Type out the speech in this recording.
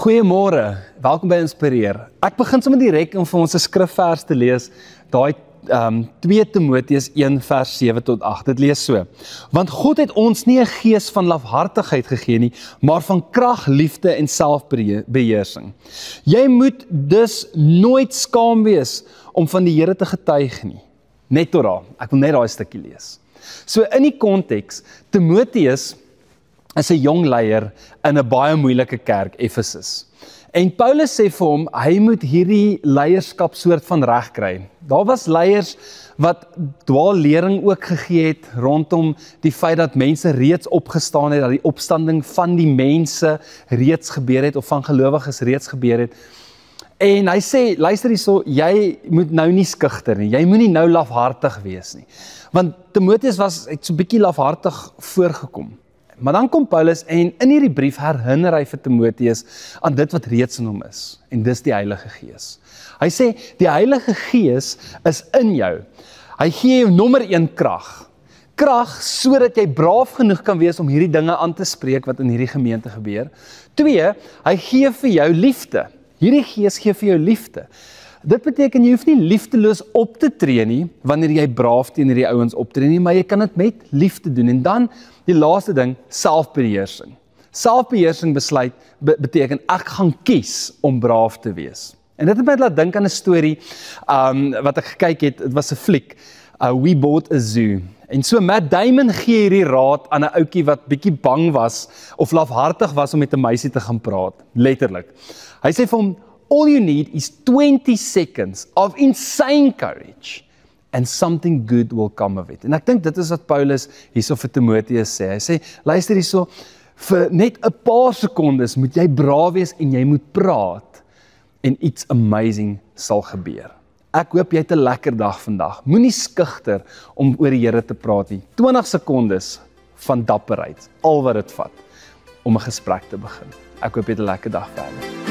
Goeiemôre, welkom by Inspireer. Ek begin sommer direk om vir ons 'n skrifvers te lees, daai 2 Timoteus 1 vers 7 tot 8. Dit lees so: Want God het ons nie 'n gees van lafhartigheid gegee nie, maar van krag, liefde en selfbeheersing. Jy moet dus nooit skaam wees om van die Here te getuig nie. Net tot daar. Ek wil net daai stukkie lees. So in die konteks, Timoteus is 'n jong leier in 'n baie moeilike kerk, Efesus. En Paulus sê vir hom, hy moet hierdie leierskap soort van reg kry. Daar was leiers wat dwaallering ook gegee het rondom die feit dat mense reeds opgestaan het, dat die opstanding van die mense reeds gebeur het, of van gelowiges reeds gebeur het. En hy sê, luister hierso, jy moet nou nie skugter nie, jy moenie nou lafhartig wees nie. Want Timoteus het so 'n bietjie lafhartig voorgekom. Maar dan kom Paulus en in hierdie brief herinner hy vir Timoteus aan dit wat reeds in hom is. En dis die Heilige Gees. Hy sê, die Heilige Gees is in jou. Hy gee jou nommer 1 krag. Krag sodat jy braaf genoeg kan wees om hierdie dinge aan te spreek wat in hierdie gemeente gebeur. 2, hy gee vir jou liefde. Hierdie Gees gee vir jou liefde. Dit beteken jy hoef nie liefdeloos op te tree nie, wanneer jy braaf teenoor die ouens optree nie, maar jy kan dit met liefde doen. En dan, die laaste ding, selfbeheersing. Selfbeheersing beteken, ek gaan kies om braaf te wees. En dit het my laat dink aan 'n storie, wat ek gekyk het, dit was 'n fliek, We Bought a Zoo. En so Matt Damon gee hierdie raad aan 'n ouetjie wat bietjie bang was, of lafhartig was om met 'n meisie te gaan praat, letterlik. Hy sê vir hom, all you need is 20 seconds of insane courage and something good will come of it. En ek dink dit is wat Paulus hierso vir Timoteus sê. Hy sê, luister hierso, vir net 'n paar sekondes moet jy braaf wees en jy moet praat en iets amazing sal gebeur. Ek hoop jy het 'n lekker dag vandag. Moenie skugter om oor die Here te praat nie. 20 sekondes van dapperheid, al wat dit vat om 'n gesprek te begin. Ek hoop jy het 'n lekker dag verder.